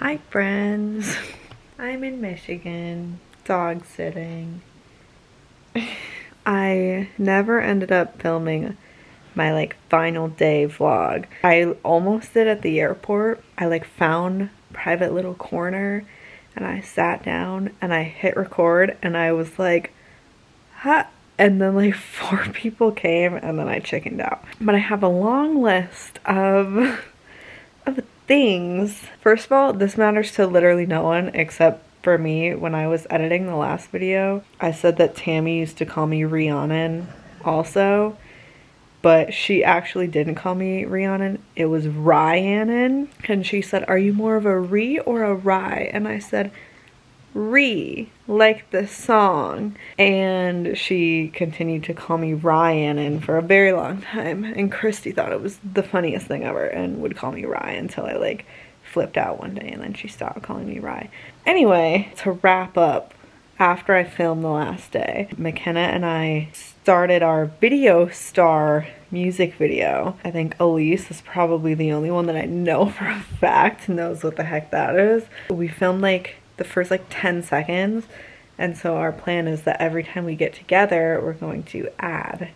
Hi friends, I'm in Michigan, dog sitting. I never ended up filming my final day vlog. I almost did at the airport. I found a private little corner and I sat down and I hit record and I was like, huh? And then 4 people came and then I chickened out. But I have a long list of things. First of all, this matters to literally no one except for me. When I was editing the last video, I said that Tammy used to call me Rhiannon also, but she actually didn't call me Rhiannon. It was Rhiannon, and she said, "Are you more of a Rhi or a Rye?" And I said, Rhi, like the song. And she continued to call me Rhiannon for a very long time, and Christy thought it was the funniest thing ever and would call me Rye until I flipped out one day and then she stopped calling me Rye. Anyway, to wrap up, after I filmed the last day, McKenna and I started our video star music video. I think Elise is probably the only one that I know for a fact knows what the heck that is. We filmed the first 10 seconds, and so our plan is that every time we get together we're going to add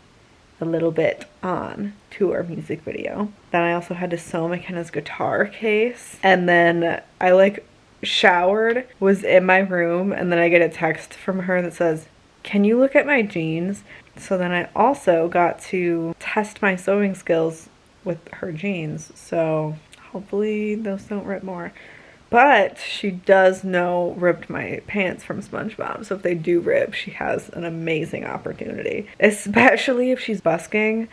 a little bit on to our music video. Then I also had to sew McKenna's guitar case, and then I showered, was in my room, and then I get a text from her that says, "Can you look at my jeans?" So then I also got to test my sewing skills with her jeans, so hopefully those don't rip more. But she does know ripped my pants from SpongeBob, so if they do rip, she has an amazing opportunity. Especially if she's busking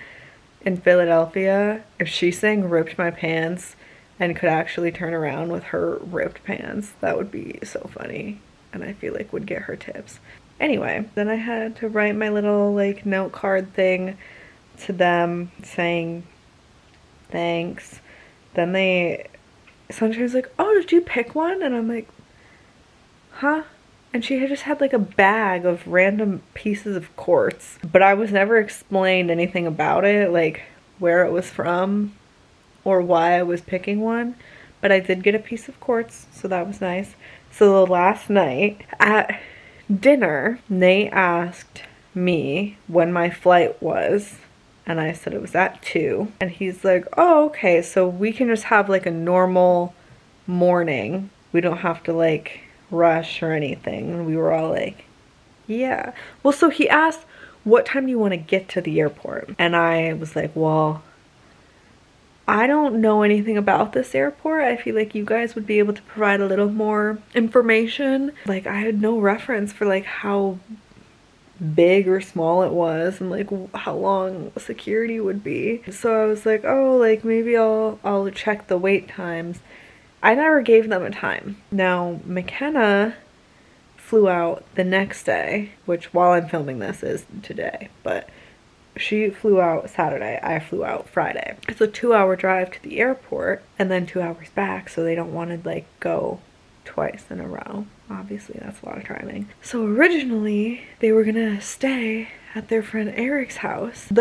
in Philadelphia. If she sang "ripped my pants" and could actually turn around with her ripped pants, that would be so funny, and I feel like would get her tips. Anyway, then I had to write my little note card thing to them saying thanks. Then Sunshine was like, "Oh, did you pick one?" And I'm like, huh? And she had just had a bag of random pieces of quartz, but I was never explained anything about it, where it was from or why I was picking one. But I did get a piece of quartz, so that was nice. So the last night at dinner, Nate asked me when my flight was, and I said it was at 2. And he's like, "Oh, okay, so we can just have a normal morning. We don't have to rush or anything." And we were all like, yeah. Well, so he asked, "What time do you want to get to the airport?" And I was like, well, I don't know anything about this airport. I feel like you guys would be able to provide a little more information. I had no reference for how big or small it was and how long security would be. So I was like, oh, maybe I'll check the wait times. I never gave them a time. Now McKenna flew out the next day, which while I'm filming this is today, but she flew out Saturday. I flew out Friday. It's a 2-hour drive to the airport and then 2 hours back, so they don't want to go twice in a row. Obviously that's a lot of driving. So originally they were gonna stay at their friend Eric's house.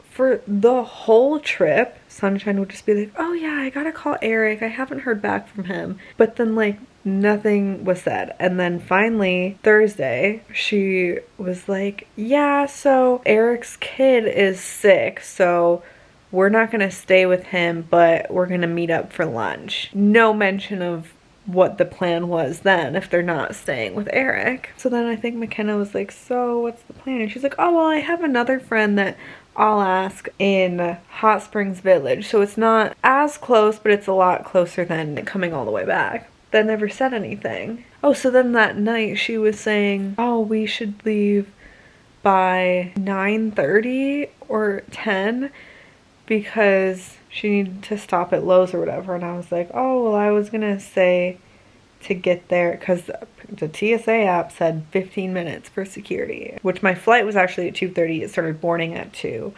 For the whole trip, Sunshine would just be like, "Oh yeah, I gotta call Eric, I haven't heard back from him." But then nothing was said. And then finally Thursday she was like, "Yeah, so Eric's kid is sick, so we're not gonna stay with him, but we're gonna meet up for lunch." No mention of what the plan was then if they're not staying with Eric. So then I think McKenna was like, "So what's the plan?" And she's like, "Oh, well, I have another friend that I'll ask in Hot Springs Village, so it's not as close, but it's a lot closer than coming all the way back." They never said anything. Oh, so then that night she was saying, "Oh, we should leave by 9:30 or 10 because she needed to stop at Lowe's or whatever." And I was like, "Oh, well, I was gonna say to get there," because the TSA app said 15 minutes for security, which my flight was actually at 2:30. It started boarding at 2.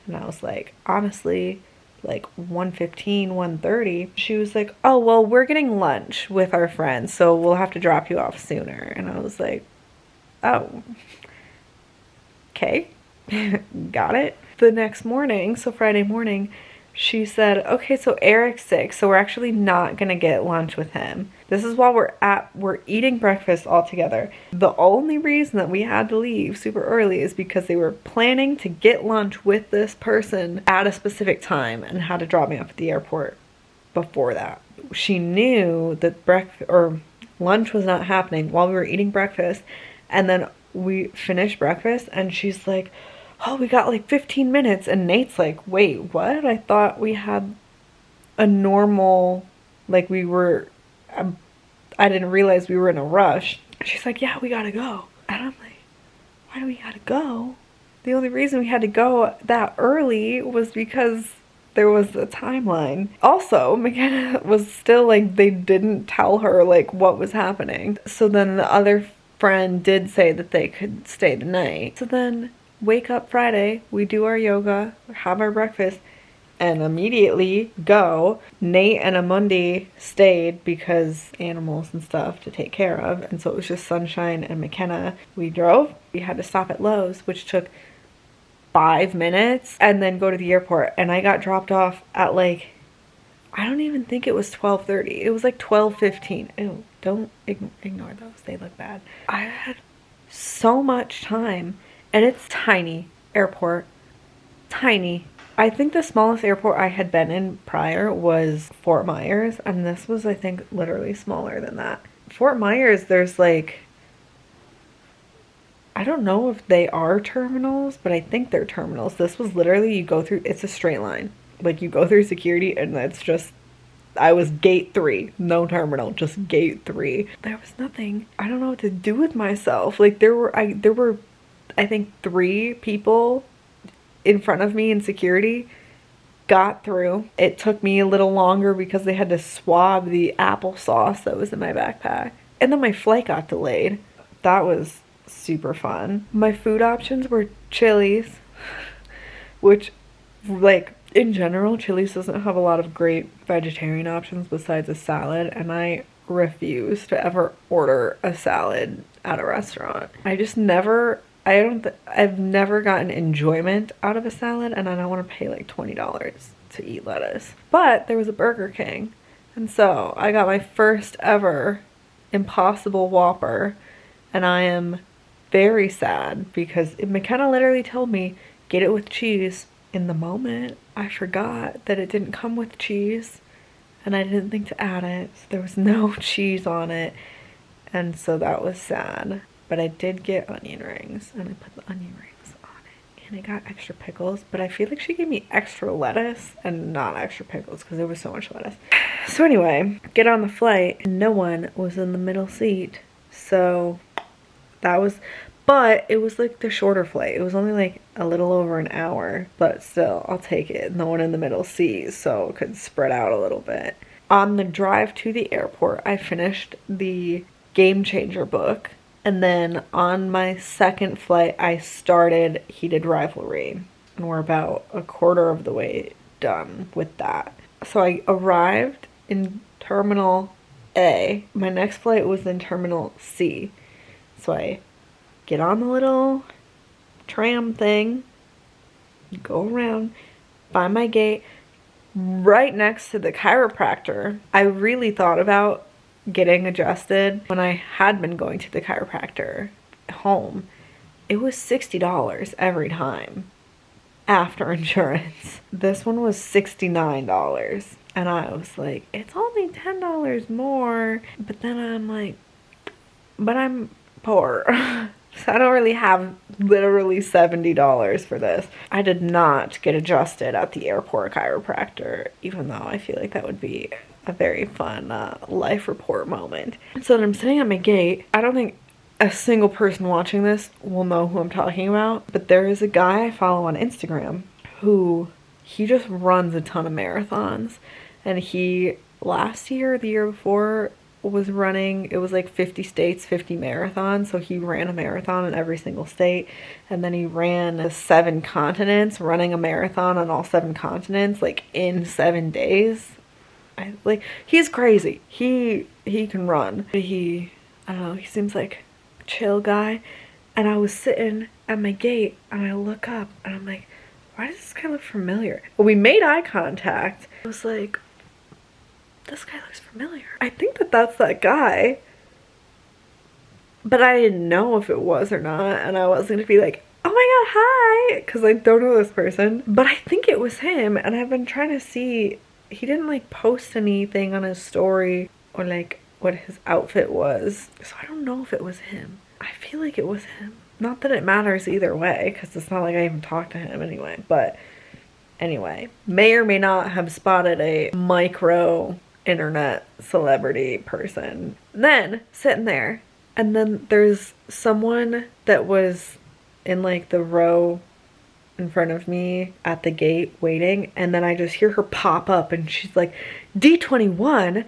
And I was like, honestly, 1:15, 1:30. She was like, "Oh, well, we're getting lunch with our friends, so we'll have to drop you off sooner." And I was like, oh, okay. Got it. The next morning, so Friday morning, she said, "Okay, so Eric's sick, so we're actually not gonna get lunch with him. This is while we're eating breakfast all together. The only reason that we had to leave super early is because they were planning to get lunch with this person at a specific time and had to drop me off at the airport before that. She knew that breakfast or lunch was not happening while we were eating breakfast, and then we finished breakfast and she's like, oh, we got like 15 minutes, and Nate's like, wait, what? I thought we had a normal, like we were, I didn't realize we were in a rush. She's like, yeah, we gotta go. And I'm like, why do we gotta go? The only reason we had to go that early was because there was a timeline. Also, McKenna was still like, they didn't tell her like what was happening. So then the other friend did say that they could stay the night. So then wake up Friday, we do our yoga, have our breakfast, and immediately go. Nate and Amundi stayed because animals and stuff to take care of, and so it was just Sunshine and McKenna. We drove. We had to stop at Lowe's, which took 5 minutes, and then go to the airport, and I got dropped off at like, I don't even think it was 12:30. It was like 12:15. Ew, don't ignore those. They look bad. I had so much time, and it's tiny airport. Tiny. I think the smallest airport I had been in prior was Fort Myers, and this was, I think, literally smaller than that. Fort Myers, there's like, I don't know if they are terminals, but I think they're terminals. This was literally, you go through, it's a straight line. Like, you go through security, and that's just, I was gate 3, no terminal, just gate 3. There was nothing, I don't know what to do with myself. Like, there were, I think 3 people in front of me in security, got through. It took me a little longer because they had to swab the applesauce that was in my backpack. And then my flight got delayed. That was super fun. My food options were Chili's, which, like, in general, Chili's doesn't have a lot of great vegetarian options besides a salad, and I refuse to ever order a salad at a restaurant. I just never, I've never gotten enjoyment out of a salad, and I don't want to pay like $20 to eat lettuce. But there was a Burger King, and so I got my first ever Impossible Whopper, and I am very sad because McKenna literally told me, get it with cheese. In the moment, I forgot that it didn't come with cheese, and I didn't think to add it, so there was no cheese on it, and so that was sad. But I did get onion rings, and I put the onion rings on it, and I got extra pickles, but I feel like she gave me extra lettuce and not extra pickles because there was so much lettuce. So anyway, get on the flight, and no one was in the middle seat, so that was, but it was like the shorter flight. It was only like a little over an hour, but still, I'll take it. No one in the middle seat, so it could spread out a little bit. On the drive to the airport, I finished the Game Changer book. And then on my second flight, I started Heated Rivalry. And we're about a quarter of the way done with that. So I arrived in Terminal A. My next flight was in Terminal C. So I get on the little tram thing, go around, find my gate, right next to the chiropractor. I really thought about getting adjusted when I had been going to the chiropractor home. It was $60 every time after insurance. This one was $69, and I was like, it's only $10 more. But then I'm like, but I'm poor. So I don't really have literally $70 for this. I did not get adjusted at the airport chiropractor, even though I feel like that would be a very fun life report moment. So then I'm sitting at my gate. I don't think a single person watching this will know who I'm talking about, but there is a guy I follow on Instagram who, he just runs a ton of marathons, and he last year, the year before, was running, it was like 50 states, 50 marathons, so he ran a marathon in every single state, and then he ran 7 continents, running a marathon on all 7 continents, like in 7 days. He's crazy. He can run. I don't know, he seems like a chill guy. And I was sitting at my gate, and I look up, and I'm like, why does this guy look familiar? Well, we made eye contact. I was like, this guy looks familiar. I think that that's that guy. But I didn't know if it was or not, and I was gonna be like, oh my god, hi, because I don't know this person. But I think it was him, and I've been trying to see, he didn't like post anything on his story or like what his outfit was, so I don't know if it was him. I feel like it was him. Not that it matters either way, because it's not like I even talked to him anyway, but anyway, may or may not have spotted a micro internet celebrity person. Then, sitting there, and then there's someone that was in like the row in front of me at the gate waiting, and then I just hear her pop up and she's like, D21,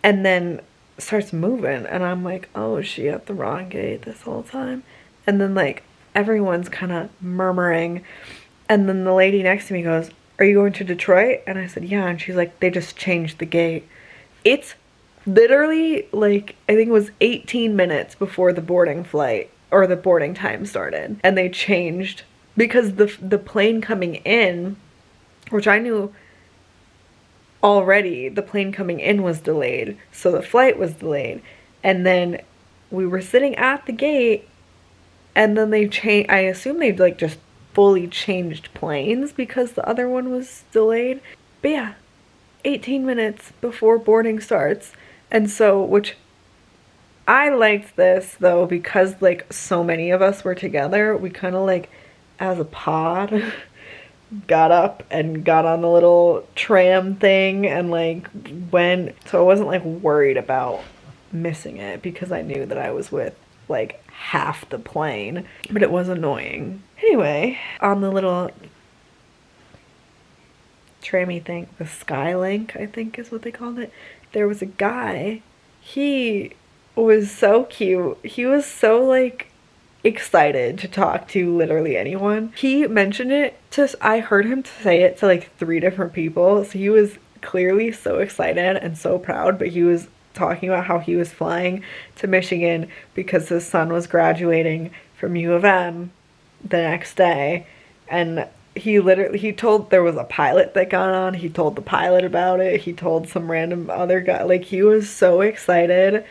and then starts moving, and I'm like, oh, is she at the wrong gate this whole time? And then like everyone's kind of murmuring, and then the lady next to me goes, are you going to Detroit? And I said, yeah. And she's like, they just changed the gate. It's literally like, I think it was 18 minutes before the boarding flight or the boarding time started, and they changed because the plane coming in, which I knew already, the plane coming in was delayed, so the flight was delayed, and then we were sitting at the gate, and then they changed. I assume they like just fully changed planes because the other one was delayed. But yeah, 18 minutes before boarding starts. And so, which I liked this though, because like so many of us were together, we kind of like as a pod got up and got on the little tram thing and like went, so I wasn't like worried about missing it because I knew that I was with like half the plane, but it was annoying. Anyway, on the little trammy thing, the Skylink, I think is what they called it, there was a guy. He was so cute. He was so like excited to talk to literally anyone. He mentioned it to, I heard him say it to like 3 different people, so he was clearly so excited and so proud, but he was talking about how he was flying to Michigan because his son was graduating from U of M the next day, and he told, there was a pilot that got on, he told the pilot about it, he told some random other guy, like he was so excited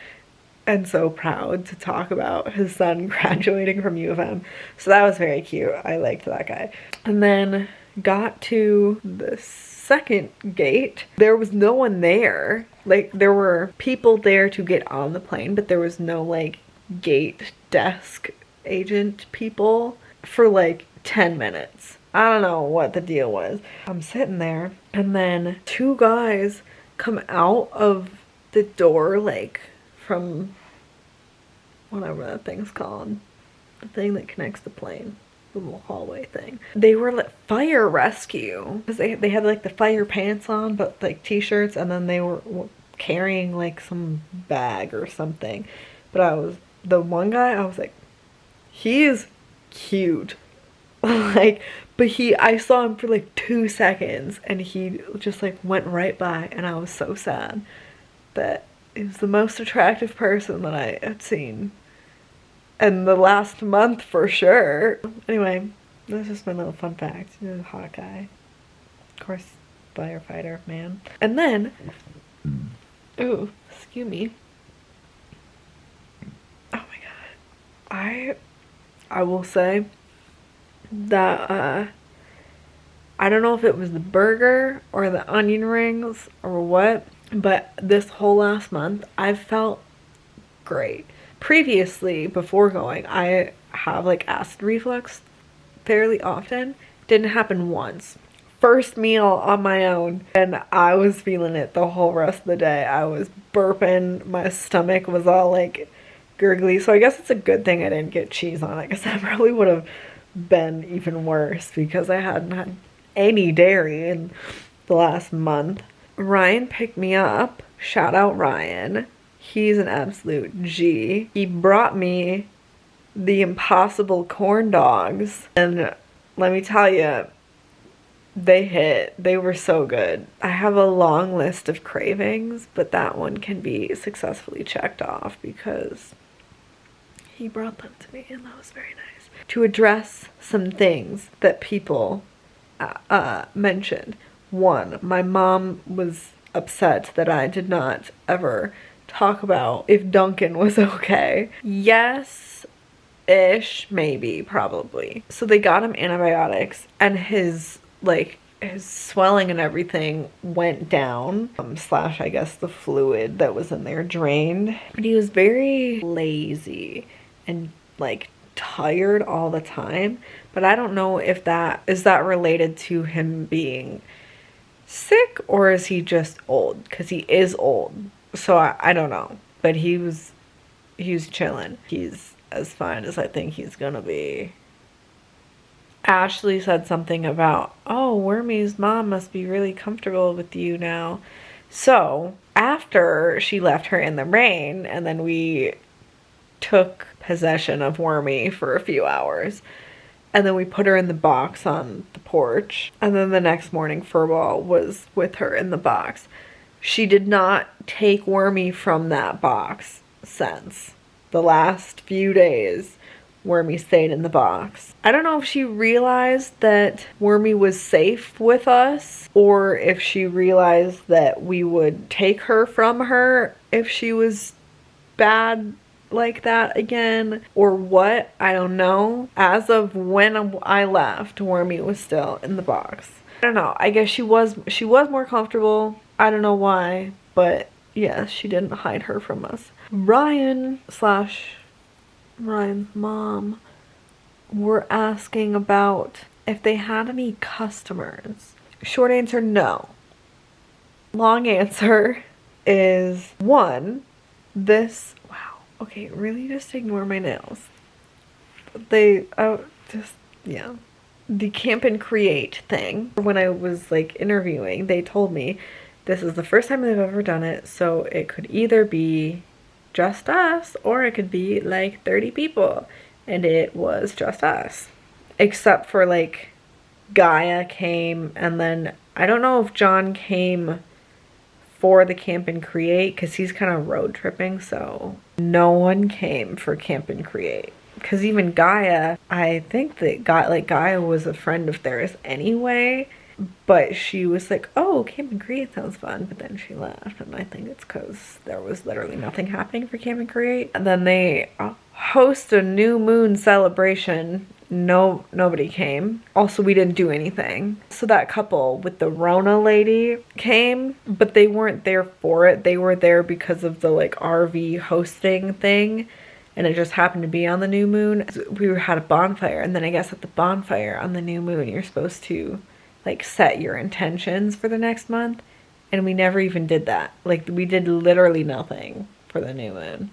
and so proud to talk about his son graduating from U of M. So that was very cute. I liked that guy. And then got to the second gate. There was no one there. Like there were people there to get on the plane, but there was no like gate desk agent people for like 10 minutes. I don't know what the deal was. I'm sitting there, and then 2 guys come out of the door, like from whatever that thing's called, the thing that connects the plane, the little hallway thing. They were like fire rescue, because they had like the fire pants on, but like t-shirts, and then they were carrying like some bag or something. But the one guy, I was like, he is cute. Like, but I saw him for like 2 seconds, and he just like went right by, and I was so sad that he was the most attractive person that I had seen in the last month for sure. Anyway, that's just my little fun fact. He was a hot guy. Of course, firefighter, man. And then, ooh, excuse me. Oh my god. I will say that I don't know if it was the burger or the onion rings or what, but this whole last month I've felt great. Previously, before going, I have like acid reflux fairly often. Didn't happen once. First meal on my own, and I was feeling it the whole rest of the day. I was burping, my stomach was all like gurgly, so I guess it's a good thing I didn't get cheese on it, because that probably would have been even worse because I hadn't had any dairy in the last month. Ryan picked me up. Shout out Ryan. He's an absolute G. He brought me the Impossible corn dogs, and let me tell you, they hit. They were so good. I have a long list of cravings, but that one can be successfully checked off because he brought them to me, and that was very nice. To address some things that people mentioned. One, my mom was upset that I did not ever talk about if Duncan was okay. Yes-ish, maybe, probably. So they got him antibiotics and his swelling and everything went down, slash I guess the fluid that was in there drained. But he was very lazy and like tired all the time. But I don't know if that is related to him being sick or is he just old, because he is old. So I don't know, but he was chilling. He's as fine as I think he's gonna be. Ashley said something about, oh, Wormy's mom must be really comfortable with you now. So after she left her in the rain and then we took possession of Wormy for a few hours, and then we put her in the box on the porch, and then the next morning Furball was with her in the box. She did not take Wormy from that box since. The last few days Wormy stayed in the box. I don't know if she realized that Wormy was safe with us, or if she realized that we would take her from her if she was bad like that again, or what. I don't know. As of when I left, Wormy was still in the box. I don't know. I guess she was more comfortable. I don't know why, but yes, she didn't hide her from us. Ryan's mom were asking about if they had any customers. Short answer, no. Long answer is 1, this, wow, okay, really just ignore my nails. The Camp and Create thing. When I was like interviewing, they told me this is the first time they've ever done it, so it could either be just us or it could be like 30 people, and it was just us, except for like Gaia came, and then I don't know if John came for the Camp and Create because he's kind of road tripping, so no one came for Camp and Create. Because even Gaia, I think that Gaia was a friend of theirs anyway, but she was like, oh, Camp and Create sounds fun, but then she left, and I think it's because there was literally nothing happening for Camp and Create. And then they host a new moon celebration. Nobody came. Also, we didn't do anything. So that couple with the Rona lady came, but they weren't there for it. They were there because of the like RV hosting thing, and it just happened to be on the new moon. We had a bonfire, and then I guess at the bonfire on the new moon, you're supposed to like set your intentions for the next month, and we never even did that. Like, we did literally nothing for the new moon,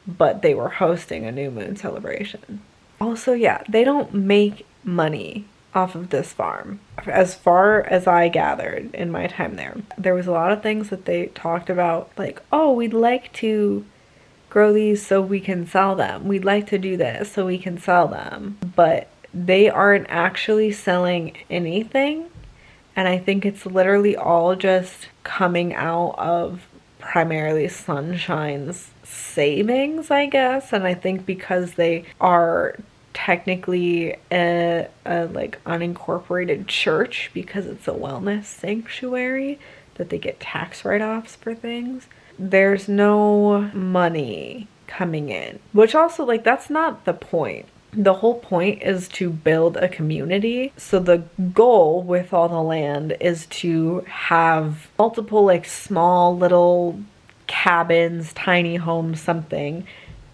but they were hosting a new moon celebration. Also, yeah, they don't make money off of this farm. As far as I gathered in my time there was a lot of things that they talked about, like, oh, we'd like to grow these so we can sell them. We'd like to do this so we can sell them. But they aren't actually selling anything. And I think it's literally all just coming out of primarily Sunshine's savings, I guess. And I think because they are technically a like unincorporated church, because it's a wellness sanctuary, that they get tax write-offs for things. There's no money coming in, which also, like, that's not the point. The whole point is to build a community. So the goal with all the land is to have multiple like small little cabins, tiny homes, something,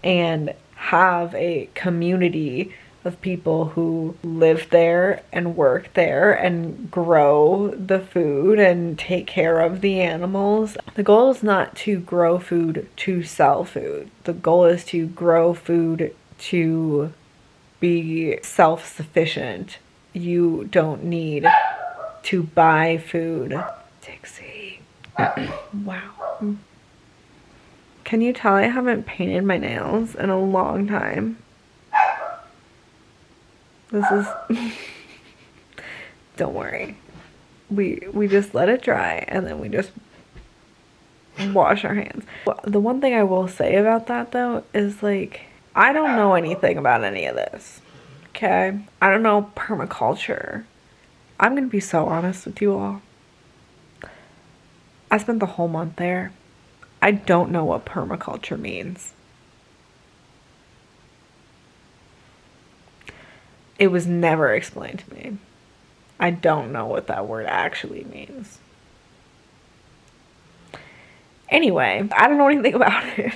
and have a community of people who live there and work there and grow the food and take care of the animals. The goal is not to grow food to sell food. The goal is to grow food to be self-sufficient. You don't need to buy food. Dixie. Wow. Can you tell I haven't painted my nails in a long time? This is... Don't worry. We just let it dry, and then we just wash our hands. The one thing I will say about that, though, is like, I don't know anything about any of this, okay? I don't know permaculture. I'm gonna be so honest with you all. I spent the whole month there. I don't know what permaculture means. It was never explained to me. I don't know what that word actually means. Anyway, I don't know anything about it.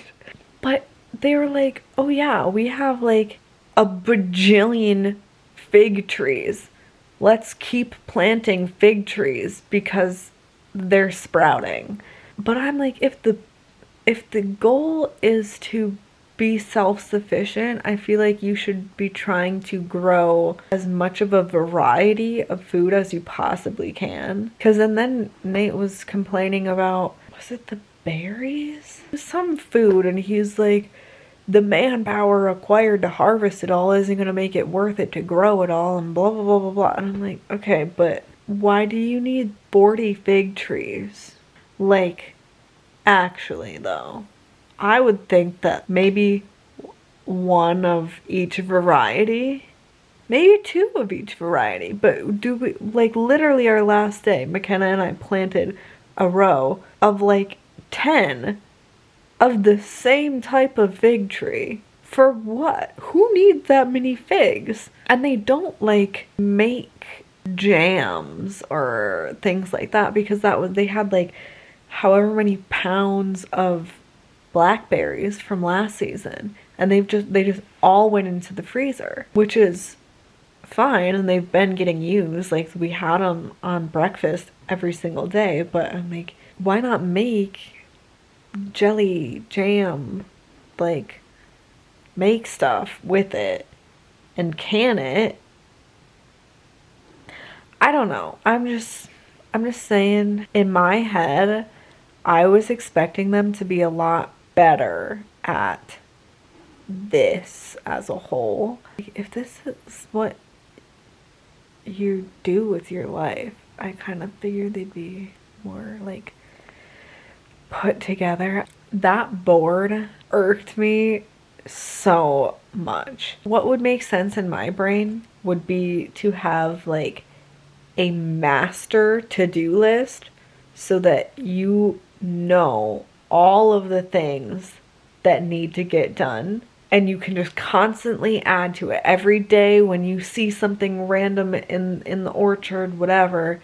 But they were like, oh yeah, we have like a bajillion fig trees. Let's keep planting fig trees because they're sprouting. But I'm like, if the goal is to be self-sufficient, I feel like you should be trying to grow as much of a variety of food as you possibly can. Because then Nate was complaining about, was it the berries? Some food, and he's like, the manpower required to harvest it all isn't going to make it worth it to grow it all, and blah, blah, blah, blah, blah. And I'm like, okay, but why do you need 40 fig trees? Like, actually, though, I would think that maybe one of each variety, maybe two of each variety, but do we, like, literally our last day, McKenna and I planted a row of like 10 of the same type of fig tree. For what? Who needs that many figs? And they don't like make jams or things like that, because they had like however many pounds of blackberries from last season, and they just all went into the freezer, which is fine, and they've been getting used. Like, we had them on breakfast every single day, but I'm like, why not make jelly, jam, like make stuff with it and can it? I don't know. I'm just saying, in my head, I was expecting them to be a lot better at this as a whole. If this is what you do with your life, I kind of figured they'd be more like put together. That board irked me so much. What would make sense in my brain would be to have like a master to-do list, so that you know all of the things that need to get done, and you can just constantly add to it. Every day when you see something random in the orchard, whatever,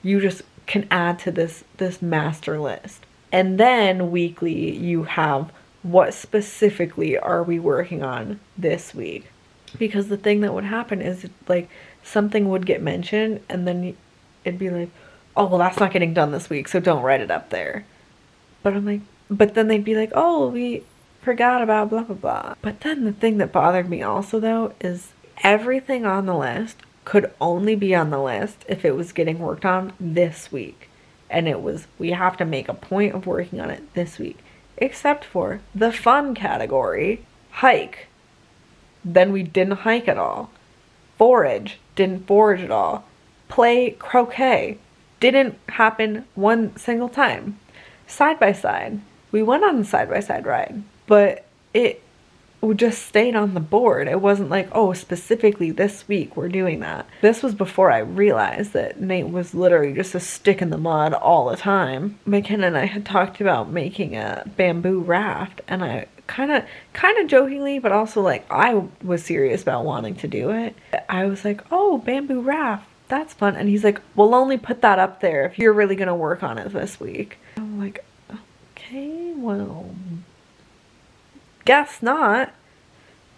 you just can add to this master list. And then weekly you have, what specifically are we working on this week? Because the thing that would happen is, like, something would get mentioned and then it'd be like, oh, well, that's not getting done this week, so don't write it up there. But I'm like, but then they'd be like, oh, we forgot about blah, blah, blah. But then the thing that bothered me also, though, is everything on the list could only be on the list if it was getting worked on this week. And it was, we have to make a point of working on it this week. Except for the fun category, hike. Then we didn't hike at all. Forage, didn't forage at all. Play croquet, didn't happen one single time. Side by side, we went on a side-by-side ride, but it just stayed on the board. It wasn't like, oh, specifically this week we're doing that. This was before I realized that Nate was literally just a stick in the mud all the time. McKenna and I had talked about making a bamboo raft, and I kind of jokingly, but also like I was serious about wanting to do it. I was like, oh, bamboo raft, that's fun. And he's like, we'll only put that up there if you're really gonna work on it this week. I'm like, okay, well, guess not.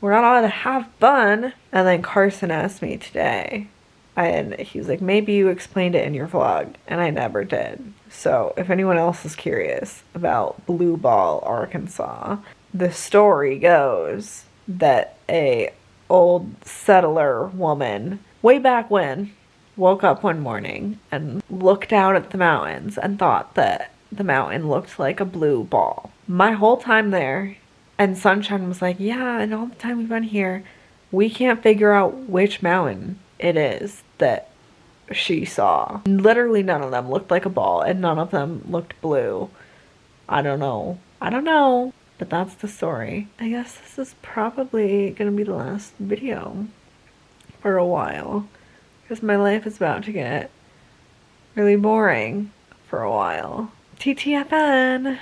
We're not allowed to have fun. And then Carson asked me today, and he was like, maybe you explained it in your vlog, and I never did. So if anyone else is curious about Blue Ball, Arkansas, the story goes that a old settler woman, way back when, woke up one morning and looked out at the mountains and thought that the mountain looked like a blue ball. My whole time there, and Sunshine was like, yeah, and all the time we've been here, we can't figure out which mountain it is that she saw. Literally none of them looked like a ball, and none of them looked blue. I don't know, but that's the story. I guess this is probably gonna be the last video for a while, because my life is about to get really boring for a while. TTFN.